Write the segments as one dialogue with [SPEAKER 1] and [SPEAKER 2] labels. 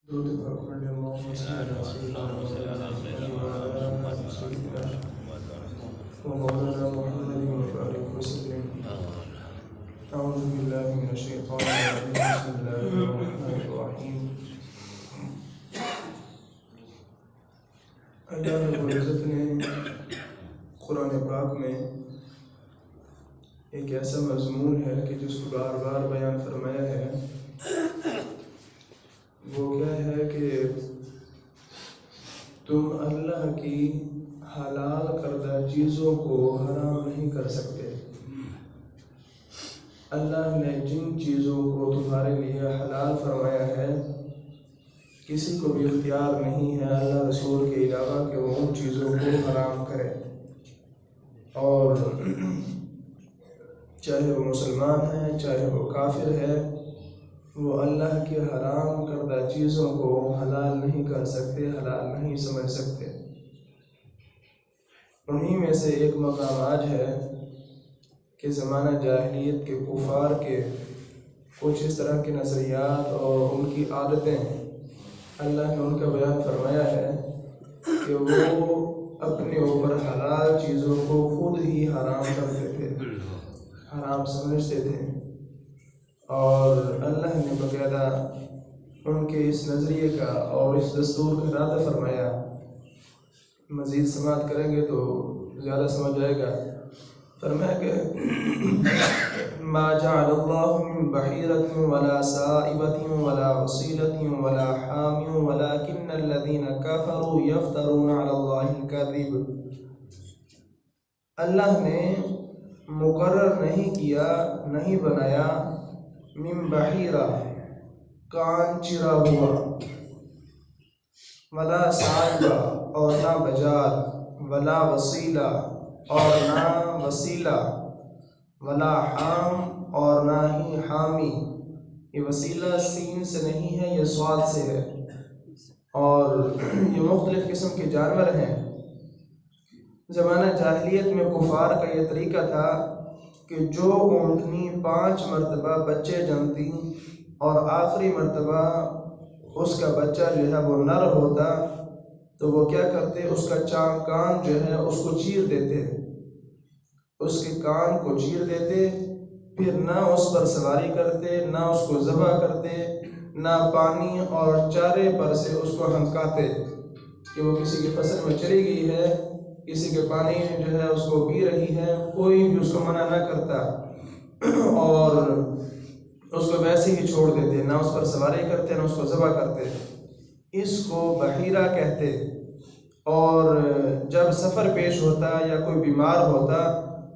[SPEAKER 1] درود پاک پڑھنے اللہم صلی اللہ علیہ وسلم ومولانا محمد وآلہ وسلم. اعوذ باللہ من الشیطان الرجیم. بسم اللہ الرحمن الرحیم. اللہ رب العزت نے قرآن پاک میں ایک ایسا مضمون ہے کہ جس کو بار بار بیان فرمایا ہے. وہ کیا ہے کہ تم اللہ کی حلال کردہ چیزوں کو حرام نہیں کر سکتے. اللہ نے جن چیزوں کو تمہارے لیے حلال فرمایا ہے کسی کو بھی اختیار نہیں ہے اللہ رسول کے علاوہ کہ وہ ان چیزوں کو حرام کرے. اور چاہے وہ مسلمان ہے چاہے وہ کافر ہے وہ اللہ کے حرام کردہ چیزوں کو حلال نہیں کر سکتے، حلال نہیں سمجھ سکتے. انہی میں سے ایک مقام آج ہے کہ زمانہ جاہلیت کے کفار کے کچھ اس طرح کے نظریات اور ان کی عادتیں اللہ نے ان کا بیان فرمایا ہے کہ وہ اپنے اوپر حلال چیزوں کو خود ہی حرام کرتے تھے، حرام سمجھتے تھے. اور اللہ نے باقاعدہ ان کے اس نظریے کا اور اس دستور کا ارادہ فرمایا. مزید سماعت کریں گے تو زیادہ سمجھ آئے گا. فرمایا کہ ما جعل اللہ من بحیرۃ ولا سائبۃ ولا وصیلۃ ولا حام ولکن الذین کفروا یفترون علی اللہ الکذب. اللہ نے مقرر نہیں کیا، نہیں بنایا من بحیرہ کان چرا ہوا، ولا سائبہ اور نہ بجار، ولا وسیلہ اور نہ وسیلہ، ولا حام اور نہ ہی حامی. یہ وسیلہ سین سے نہیں ہے، یہ صاد سے ہے. اور یہ مختلف قسم کے جانور ہیں. زمانہ جاہلیت میں کفار کا یہ طریقہ تھا کہ جو اونٹنی 5 مرتبہ بچے جنتی اور آخری مرتبہ اس کا بچہ جو ہے وہ نر ہوتا تو وہ کیا کرتے، اس کا کان جو ہے اس کو چیر دیتے، اس کے کان کو چیر دیتے. پھر نہ اس پر سواری کرتے، نہ اس کو ذبح کرتے، نہ پانی اور چارے پر سے اس کو ہنکاتے کہ وہ کسی کی فصل میں چلی گئی ہے، کسی کے پانی جو ہے اس کو پی رہی ہے، کوئی بھی اس کو منع نہ کرتا اور اس کو ویسے ہی چھوڑ دیتے، نہ اس پر سواری کرتے نہ اس کو ذبح کرتے. اس کو بحیرہ کہتے. اور جب سفر پیش ہوتا یا کوئی بیمار ہوتا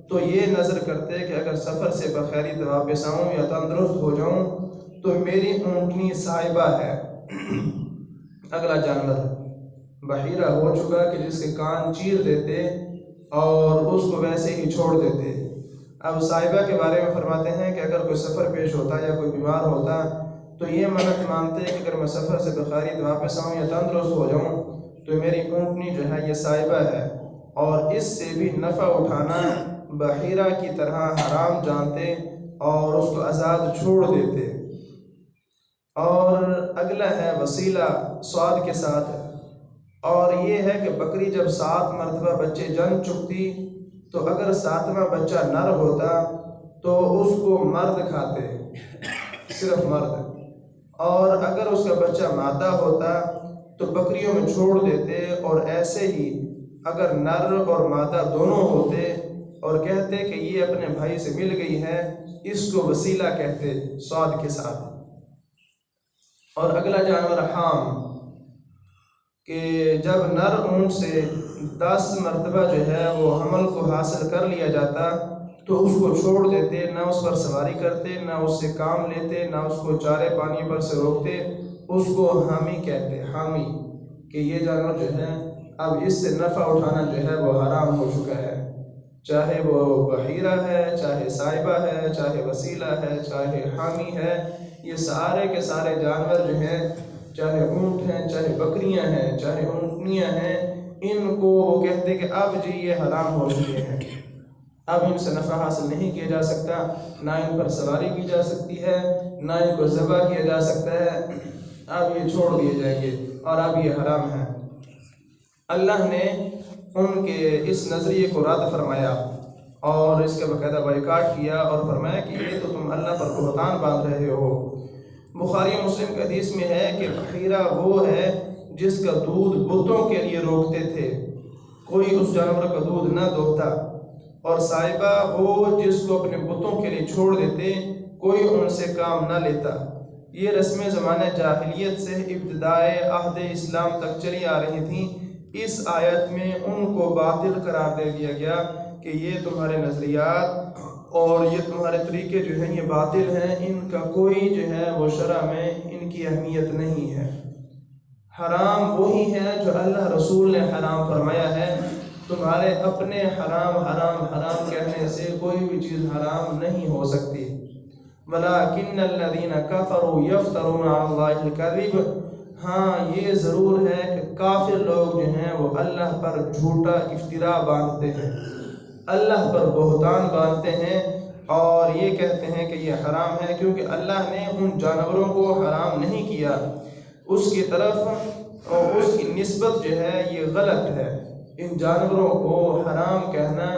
[SPEAKER 1] تو یہ نظر کرتے کہ اگر سفر سے بخیریت واپس آؤں یا تندرست ہو جاؤں تو میری اونٹنی صاحبہ ہے. اگلا جانور بحیرہ ہو چکا کہ جس کے کان چیر دیتے اور اس کو ویسے ہی چھوڑ دیتے. اب صاحبہ کے بارے میں فرماتے ہیں کہ اگر کوئی سفر پیش ہوتا یا کوئی بیمار ہوتا تو یہ منت مانتے کہ اگر میں سفر سے بخیریت واپس آؤں یا تندرست ہو جاؤں تو میری اونٹنی جو ہے یہ صاحبہ ہے. اور اس سے بھی نفع اٹھانا بحیرہ کی طرح حرام جانتے اور اس کو آزاد چھوڑ دیتے. اور اگلا ہے وسیلہ صاد کے ساتھ. اور یہ ہے کہ بکری جب 7 مرتبہ بچے جن چکتی تو اگر 7واں بچہ نر ہوتا تو اس کو مرد کھاتے، صرف مرد. اور اگر اس کا بچہ مادہ ہوتا تو بکریوں میں چھوڑ دیتے. اور ایسے ہی اگر نر اور مادہ دونوں ہوتے اور کہتے کہ یہ اپنے بھائی سے مل گئی ہے، اس کو وسیلہ کہتے صاد کے ساتھ. اور اگلا جانور حام کہ جب نر اونٹ سے 10 مرتبہ جو ہے وہ حمل کو حاصل کر لیا جاتا تو اس کو چھوڑ دیتے، نہ اس پر سواری کرتے، نہ اس سے کام لیتے، نہ اس کو چارے پانی پر سے روکتے. اس کو حامی کہتے، حامی کہ یہ جانور جو ہے اب اس سے نفع اٹھانا جو ہے وہ حرام ہو چکا ہے. چاہے وہ بحیرہ ہے، چاہے صاحبہ ہے، چاہے وسیلہ ہے، چاہے حامی ہے، یہ سارے کے سارے جانور جو ہیں، چاہے اونٹ ہیں، چاہے بکریاں ہیں، چاہے اونٹنیاں ہیں، ان کو وہ کہتے کہ اب جی یہ حرام ہو چکے ہیں، اب ان سے نفع حاصل نہیں کیا جا سکتا، نہ ان پر سواری کی جا سکتی ہے، نہ ان کو ذبح کیا جا سکتا ہے. اب یہ چھوڑ دیے جائیں گے اور اب یہ حرام ہے۔ اللہ نے ان کے اس نظریے کو رد فرمایا اور اس کا باقاعدہ بائیکاٹ کیا اور فرمایا کہ یہ تو تم اللہ پر بہتان باندھ رہے ہو۔ بخاری مسلم کے حدیث میں ہے کہ بحیرہ وہ ہے جس کا دودھ بتوں کے لیے روکتے تھے، کوئی اس جانور کا دودھ نہ دوہتا، اور صاحبہ وہ جس کو اپنے بتوں کے لیے چھوڑ دیتے، کوئی ان سے کام نہ لیتا۔ یہ رسمیں زمانہ جاہلیت سے ابتدائے عہد اسلام تک چلی آ رہی تھیں۔ اس آیت میں ان کو باطل قرار دے دیا گیا کہ یہ تمہارے نظریات اور یہ تمہارے طریقے جو ہیں یہ باطل ہیں، ان کا کوئی جو ہے وہ شرع میں ان کی اہمیت نہیں ہے۔ حرام وہی ہے جو اللہ رسول نے حرام فرمایا ہے۔ تمہارے اپنے حرام حرام حرام کہنے سے کوئی بھی چیز حرام نہیں ہو سکتی۔ وَلَٰكِنَّ الَّذِينَ كَفَرُوا يَفْتَرُونَ عَلَى اللَّهِ الْكَذِبَ، ہاں یہ ضرور ہے کہ کافر لوگ جو ہیں وہ اللہ پر جھوٹا افتراء باندھتے ہیں، اللہ پر بہتان باندھتے ہیں اور یہ کہتے ہیں کہ یہ حرام ہے، کیونکہ اللہ نے ان جانوروں کو حرام نہیں کیا، اس کی طرف اور اس کی نسبت جو ہے یہ غلط ہے۔ ان جانوروں کو حرام کہنا،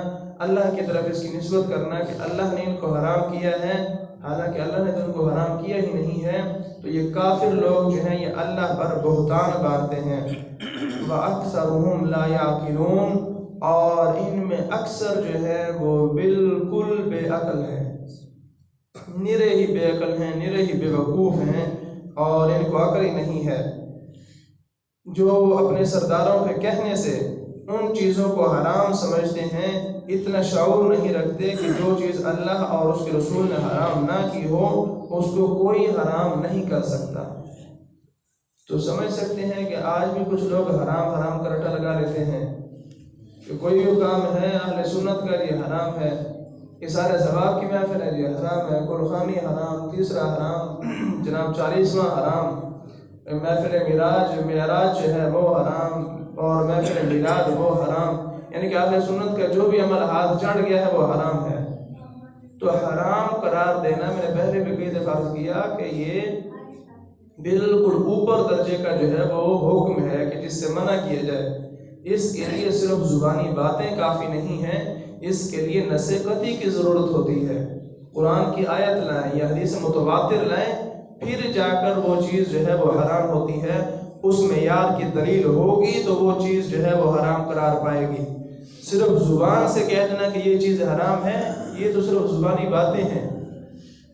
[SPEAKER 1] اللہ کی طرف اس کی نسبت کرنا کہ اللہ نے ان کو حرام کیا ہے، حالانکہ اللہ نے تو ان کو حرام کیا ہی نہیں ہے، تو یہ کافر لوگ جو ہیں یہ اللہ پر بہتان باندھتے ہیں۔ وَأَكْثَرُهُمْ لَا يَعْقِلُونَ، اور ان میں اکثر جو ہے وہ بالکل بے عقل ہیں، نرے ہی بے عقل ہیں، نرے ہی بے وقوف ہیں اور ان کو عقل ہی نہیں ہے، جو اپنے سرداروں کے کہنے سے ان چیزوں کو حرام سمجھتے ہیں، اتنا شعور نہیں رکھتے کہ جو چیز اللہ اور اس کے رسول نے حرام نہ کی ہو اس کو کوئی حرام نہیں کر سکتا۔ تو سمجھ سکتے ہیں کہ آج بھی کچھ لوگ حرام حرام کا رٹا لگا لیتے ہیں کہ کوئی بھی کام ہے اہل سنت کا یہ حرام ہے، اثار ثواب کی محفل ہے یہ حرام ہے، قرخانی حرام، تیسرا حرام، جناب 40واں حرام، محفل معراج جو ہے وہ حرام، اور محفل میلاد وہ حرام، یعنی کہ اہل سنت کا جو بھی عمل ہاتھ چڑھ گیا ہے وہ حرام ہے۔ تو حرام قرار دینا، میں نے پہلے بھی کئی دفعہ عرض کیا کہ یہ بالکل اوپر درجے کا جو ہے وہ حکم ہے کہ جس سے منع کیا جائے۔ اس کے لیے صرف زبانی باتیں کافی نہیں ہیں، اس کے لیے نص قطعی کی ضرورت ہوتی ہے۔ قرآن کی آیت لائیں یا حدیث متواتر لائیں، پھر جا کر وہ چیز جو ہے وہ حرام ہوتی ہے، اس معیار کی دلیل ہوگی تو وہ چیز جو ہے وہ حرام قرار پائے گی۔ صرف زبان سے کہہ دینا کہ یہ چیز حرام ہے، یہ تو صرف زبانی باتیں ہیں،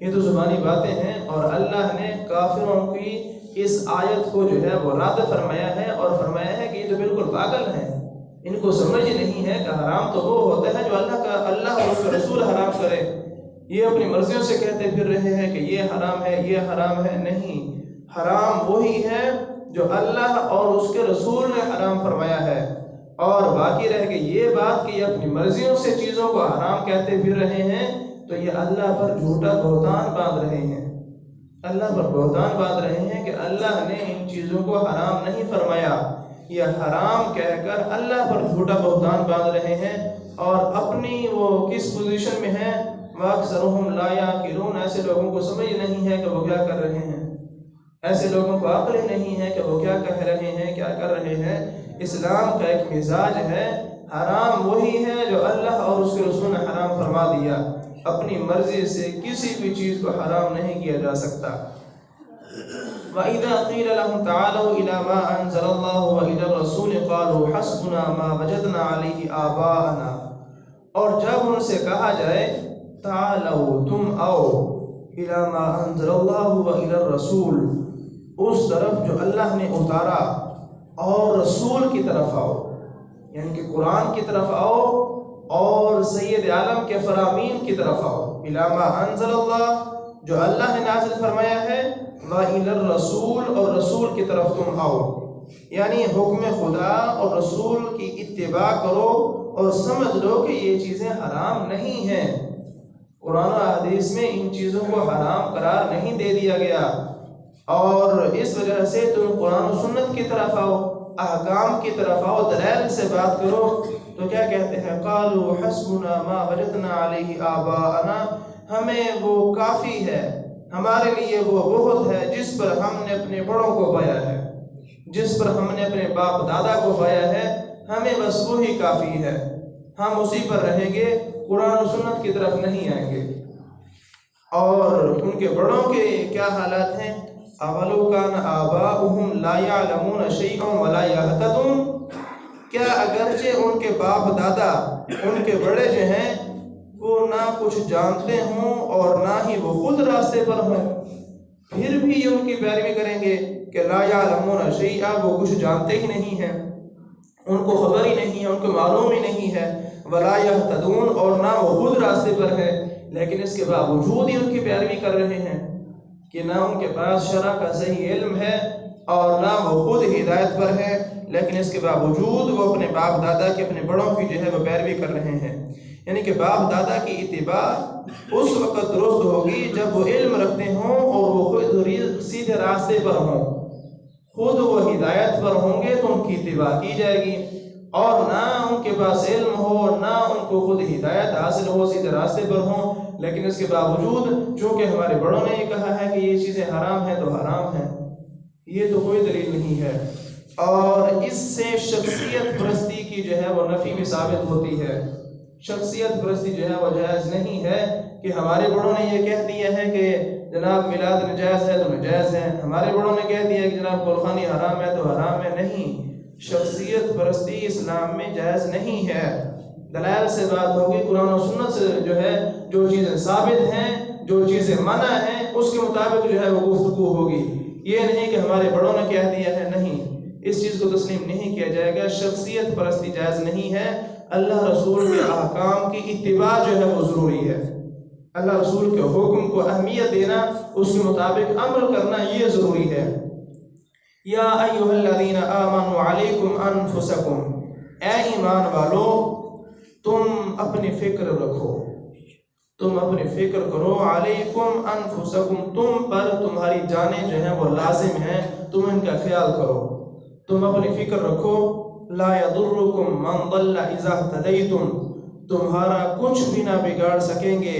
[SPEAKER 1] یہ تو زبانی باتیں ہیں، اور اللہ نے کافروں کی اس آیت کو جو ہے وہ رد فرمایا ہے اور فرمایا ہے کہ یہ تو بالکل پاگل ہیں، ان کو سمجھ نہیں ہے کہ حرام تو وہ ہوتا ہے جو اللہ اور اس کا رسول حرام کرے۔ یہ اپنی مرضیوں سے کہتے پھر رہے ہیں کہ یہ حرام ہے یہ حرام ہے، نہیں، حرام وہی ہے جو اللہ اور اس کے رسول نے حرام فرمایا ہے، اور باقی رہ گئی یہ بات کہ یہ اپنی مرضیوں سے چیزوں کو حرام کہتے پھر رہے ہیں، تو یہ اللہ پر جھوٹا بہتان باندھ رہے ہیں، اللہ پر بہتان باندھ رہے ہیں کہ اللہ نے ان چیزوں کو حرام نہیں فرمایا، یہ حرام کہہ کر اللہ پر جھوٹا بہتان باندھ رہے ہیں، اور اپنی وہ کس پوزیشن میں ہیں، وَأَكْثَرُهُمْ لَا يَعْقِلُونَ، ایسے لوگوں کو سمجھ نہیں ہے کہ وہ کیا کر رہے ہیں، ایسے لوگوں کو عقل ہی نہیں ہے کہ وہ کیا کہہ رہے ہیں، کیا کر رہے ہیں۔ اسلام کا ایک مزاج ہے، حرام وہی ہے جو اللہ اور اس کے رسول نے حرام فرما دیا، اپنی مرضی سے کسی بھی چیز کو حرام نہیں کیا جا سکتا۔ وَإِذَا قِيلَ لَهُمْ تَعَالَوْا إِلَىٰ مَا أَنزَلَ اللَّهُ وَإِلَى الرَّسُولِ قَالُوا حَسْبُنَا مَا وَجَدْنَا عَلَيْهِ آبَاءَنَا، اور جب ان سے کہا جائے تعالوا تم آؤ، إِلَىٰ مَا أَنزَلَ اللَّهُ وَإِلَى الرَّسُولِ، اس طرف جو اللہ نے اتارا، اور رسول کی طرف آؤ، یعنی کہ قرآن کی طرف آؤ اور سید عالم کے فرامین کی طرف آؤ۔ إِلَىٰ مَا أَنزَلَ اللَّهُ، جو اللہ نے نازل فرمایا ہے، وَإِلَى الرَّسُولِ، اور رسول کی طرف تم آؤ، یعنی حکم خدا اور رسول کی اتباع کرو اور سمجھ لو کہ یہ چیزیں حرام نہیں ہیں، قرآن و حدیث میں ان چیزوں کو حرام قرار نہیں دے دیا گیا، اور اس وجہ سے تم قرآن و سنت کی طرف آؤ، احکام کی طرف آؤ، دلائل سے بات کرو۔ تو کیا کہتے ہیں، قالوا حسبنا ما وجدنا علیہ آباءنا، ہمیں وہ کافی ہے، ہمارے لیے وہ بہت ہے جس پر ہم نے اپنے بڑوں کو پایا ہے، جس پر ہم نے اپنے باپ دادا کو پایا ہے، ہمیں بس وہی کافی ہے، ہم اسی پر رہیں گے، قرآن و سنت کی طرف نہیں آئیں گے۔ اور ان کے بڑوں کے کیا حالات ہیں؟ اولو کان آباؤہم لا یعلمون شیئا ولا یہتدون، کیا اگرچہ ان کے باپ دادا، ان کے بڑے جو ہیں وہ نہ کچھ جانتے ہوں اور نہ ہی وہ خود راستے پر ہوں، پھر بھی ان کی پیروی کریں گے کہ لا یعلمون شیئا، وہ کچھ جانتے ہی نہیں ہیں، ان کو خبر ہی نہیں ہے، ان کو معلوم ہی نہیں ہے، ولا یہتدون، اور نہ وہ خود راستے پر ہے، لیکن اس کے باوجود ہی ان کی پیروی کر رہے ہیں کہ نہ ان کے پاس شرع کا صحیح علم ہے اور نہ وہ خود ہدایت پر ہے، لیکن اس کے باوجود وہ اپنے باپ دادا کے، اپنے بڑوں کی جو ہے وہ پیروی کر رہے ہیں۔ یعنی کہ باپ دادا کی اتباع اس وقت درست ہوگی جب وہ علم رکھتے ہوں اور وہ خود سیدھے راستے پر ہوں، خود وہ ہدایت پر ہوں گے تو ان کی اتباع کی جائے گی، اور نہ ان کے پاس علم ہو، نہ ان کو خود ہدایت حاصل ہو، سیدھے راستے پر ہوں، لیکن اس کے باوجود چونکہ ہمارے بڑوں نے یہ کہا ہے کہ یہ چیزیں حرام ہیں تو حرام ہیں، یہ تو کوئی دلیل نہیں ہے، اور اس سے شخصیت پرستی کی جو ہے وہ نفی بھی ثابت ہوتی ہے۔ شخصیت پرستی جو ہے وہ جائز نہیں ہے کہ ہمارے بڑوں نے یہ کہہ دیا ہے کہ جناب میلاد نجائز ہے تو نجائز ہے، ہمارے بڑوں نے کہہ دیا ہے کہ جناب قربانی حرام ہے تو حرام ہے، نہیں، شخصیت پرستی اسلام میں جائز نہیں ہے۔ دلائل سے بات ہوگی، قرآن و سنت سے جو ہے جو چیزیں ثابت ہیں، جو چیزیں منع ہیں، اس کے مطابق جو ہے وہ گفتگو ہوگی، یہ نہیں کہ ہمارے بڑوں نے کہہ دیا ہے، نہیں، اس چیز کو تسلیم نہیں کیا جائے گا۔ شخصیت پرستی جائز نہیں ہے، اللہ رسول کے احکام کی اتباع جو ہے وہ ضروری ہے، اللہ رسول کے حکم کو اہمیت دینا، اس کے مطابق عمل کرنا یہ ضروری ہے۔ یا ایھا الذین آمنوا علیکم انفسکم، اے ایمان والو تم اپنی فکر رکھو، تم اپنی فکر کرو، علیکم انفسکم، تم پر تمہاری جانیں جو ہیں وہ لازم ہیں، تم ان کا خیال کرو، تم اپنی فکر رکھو۔ لا یضرکم من ضل اذا اہتدیتم، تمہارا کچھ بھی نہ بگاڑ سکیں گے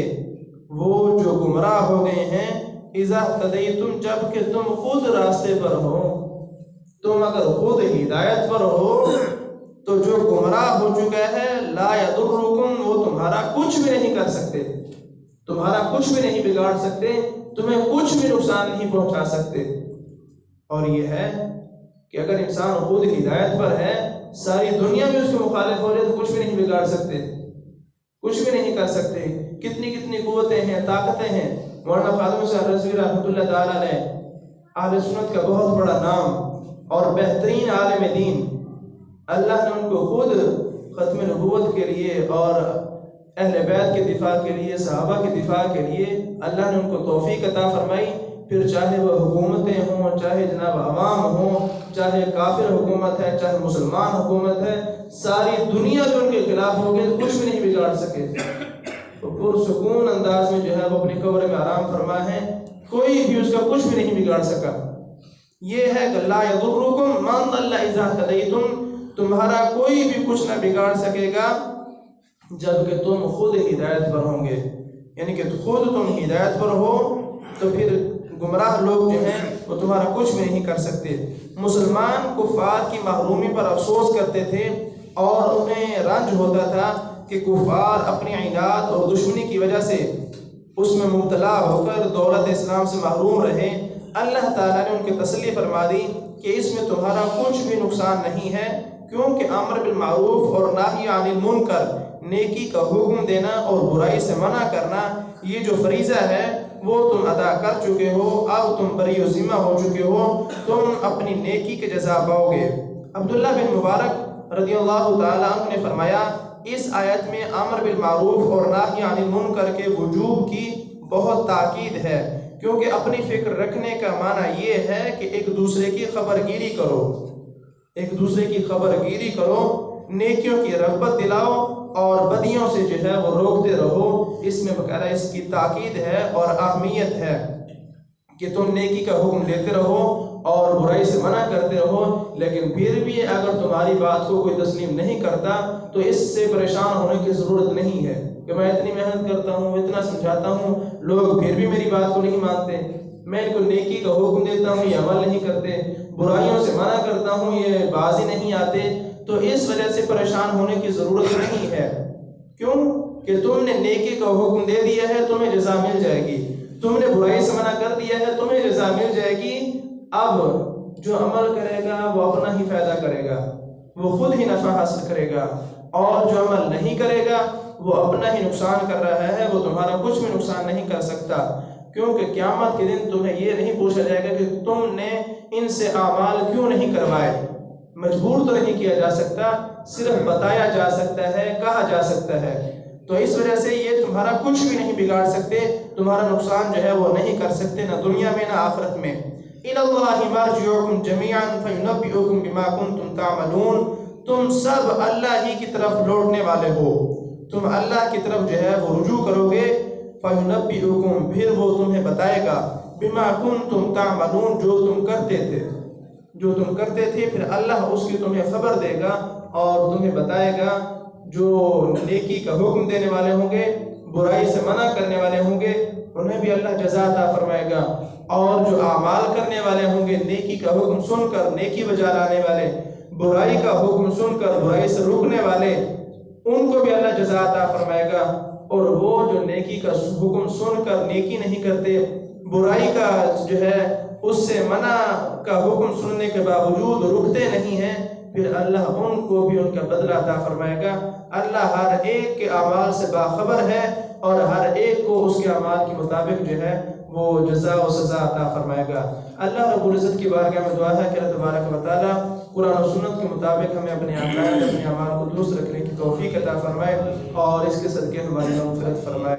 [SPEAKER 1] وہ جو گمراہ ہو گئے ہیں، اذا اہتدیتم، جب کہ تم خود راستے پر ہو، تم اگر خود ہدایت پر ہو تو جو گمراہ ہو چکا ہے، لا یضرکم، وہ تمہارا کچھ بھی نہیں کر سکتے، تمہارا کچھ بھی نہیں بگاڑ سکتے، تمہیں کچھ بھی نقصان نہیں پہنچا سکتے۔ اور یہ ہے کہ اگر انسان خود ہدایت پر ہے، ساری دنیا بھی اس کے مخالف ہو جائے تو کچھ بھی نہیں بگاڑ سکتے، کچھ بھی نہیں کر سکتے۔ کتنی کتنی قوتیں ہیں، طاقتیں ہیں۔ مولانا خادم حسین رضوی رحمۃ اللہ تعالیٰ نے، اہل سنت کا بہت بڑا نام اور بہترین عالم دین، اللہ نے ان کو خود ختم نبوت کے لیے اور اہل بیت کے دفاع کے لیے، صحابہ کے دفاع کے لیے اللہ نے ان کو توفیق عطا فرمائی، پھر چاہے وہ حکومتیں ہوں، چاہے جناب عوام ہوں، چاہے کافر حکومت ہے، چاہے مسلمان حکومت ہے، ساری دنیا جو ان کے خلاف ہو گئی کچھ بھی نہیں بگاڑ سکے، تو پرسکون انداز میں جو ہے وہ اپنی قبر میں آرام فرما ہے، کوئی بھی اس کا کچھ بھی نہیں بگاڑ سکا۔ یہ ہے کہ لا یضرکم من ضل اذا اہتدیتم، تمہارا کوئی بھی کچھ نہ بگاڑ سکے گا جبکہ تم خود ہدایت پر ہوں گے، یعنی کہ خود تم ہدایت پر ہو تو پھر گمراہ لوگ جو ہیں وہ تمہارا کچھ بھی نہیں کر سکتے۔ مسلمان کفار کی محرومی پر افسوس کرتے تھے اور انہیں رنج ہوتا تھا کہ کفار اپنی عناد اور دشمنی کی وجہ سے اس میں مبتلا ہو کر دولت اسلام سے محروم رہے۔ اللہ تعالیٰ نے ان کی تسلی فرما دی کہ اس میں تمہارا کچھ بھی نقصان نہیں ہے، کیونکہ امر بالمعروف اور نہی عن المنکر، نیکی کا حکم دینا اور برائی سے منع کرنا، یہ جو فریضہ ہے وہ تم ادا کر چکے ہو، اب تم بری و ذمہ ہو چکے ہو، تم اپنی نیکی کے جزا پاؤ گے۔ عبداللہ بن مبارک رضی اللہ تعالیٰ عنہ نے فرمایا، اس آیت میں امر بالمعروف اور نہی عن المنکر کے وجوب کی بہت تاکید ہے، کیونکہ اپنی فکر رکھنے کا معنی یہ ہے کہ ایک دوسرے کی خبر گیری کرو، ایک دوسرے کی خبر گیری کرو، نیکیوں کی رغبت دلاؤ اور بدیوں سے جو ہے وہ روکتے رہو۔ اس میں بقاعدہ اس کی تاکید ہے اور اہمیت ہے کہ تم نیکی کا حکم دیتے رہو اور برائی سے منع کرتے رہو، لیکن پھر بھی اگر تمہاری بات کو کوئی تسلیم نہیں کرتا تو اس سے پریشان ہونے کی ضرورت نہیں ہے، کہ میں اتنی محنت کرتا ہوں، اتنا سمجھاتا ہوں، لوگ پھر بھی میری بات کو نہیں مانتے، میں ان کو نیکی کا حکم دیتا ہوں، یہ عمل نہیں کرتے، برائیوں سے منع کرتا ہوں، یہ باز ہی نہیں آتے، تو اس وجہ سے پریشان ہونے کی ضرورت نہیں ہے۔ کیوں کہ تم نے نیکی کا حکم دے دیا ہے، تمہیں جزا مل جائے گی، تم نے برائی سے منع کر دیا ہے، تمہیں جزا مل جائے گی۔ اب جو عمل کرے گا وہ اپنا ہی فائدہ کرے گا، وہ خود ہی نفع حاصل کرے گا، اور جو عمل نہیں کرے گا وہ اپنا ہی نقصان کر رہا ہے، وہ تمہارا کچھ بھی نقصان نہیں کر سکتا، کیونکہ قیامت کے دن تمہیں یہ نہیں پوچھا جائے گا کہ تم نے ان سے اعمال کیوں نہیں کروائے۔ مجبور تو نہیں کیا جا سکتا، صرف بتایا جا سکتا ہے، کہا جا سکتا ہے، تو اس وجہ سے یہ تمہارا کچھ بھی نہیں بگاڑ سکتے، تمہارا نقصان جو ہے وہ نہیں کر سکتے، نہ دنیا میں نہ آخرت میں۔ إِلَى اللَّهِ مَرْجِعُكُمْ جَمِيعًا فَيُنَبِّئُكُم بِمَا كُنتُمْ تَعْمَلُونَ۔ تم سب اللہ ہی کی طرف لوٹنے والے ہو، تم اللہ کی طرف جو ہے وہ رجوع کرو گے، فَيُنَبِّئُكُم پھر وہ تمہیں بتائے گا، بِمَا كُنتُمْ تَعْمَلُونَ جو تم کرتے تھے، جو تم کرتے تھے، پھر اللہ اس کی تمہیں خبر دے گا اور تمہیں بتائے گا۔ جو نیکی کا حکم دینے والے ہوں گے، برائی سے منع کرنے والے ہوں گے، انہیں بھی اللہ جزا عطا فرمائے گا، اور جو اعمال کرنے والے ہوں گے، نیکی کا حکم سن کر نیکی بجا لانے والے، برائی کا حکم سن کر برائی سے روکنے والے، ان کو بھی اللہ جزا عطا فرمائے گا۔ اور وہ جو نیکی کا حکم سن کر نیکی نہیں کرتے، برائی کا جو ہے اس سے منع کا حکم سننے کے باوجود رکتے نہیں ہیں، پھر اللہ ان کو بھی ان کا بدلہ عطا فرمائے گا۔ اللہ ہر ایک کے اعمال سے باخبر ہے، اور ہر ایک کو اس کے اعمال کے مطابق جو ہے وہ جزا و سزا عطا فرمائے گا۔ اللہ رب العزت کی بارگاہ میں دعا ہے کہ اللہ تبارک و تعالیٰ قرآن و سنت کے مطابق ہمیں اپنے عقائد، اپنے اعمال کو درست رکھنے کی توفیق عطا فرمائے، اور اس کے صدقے ہماری مغفرت فرمائے۔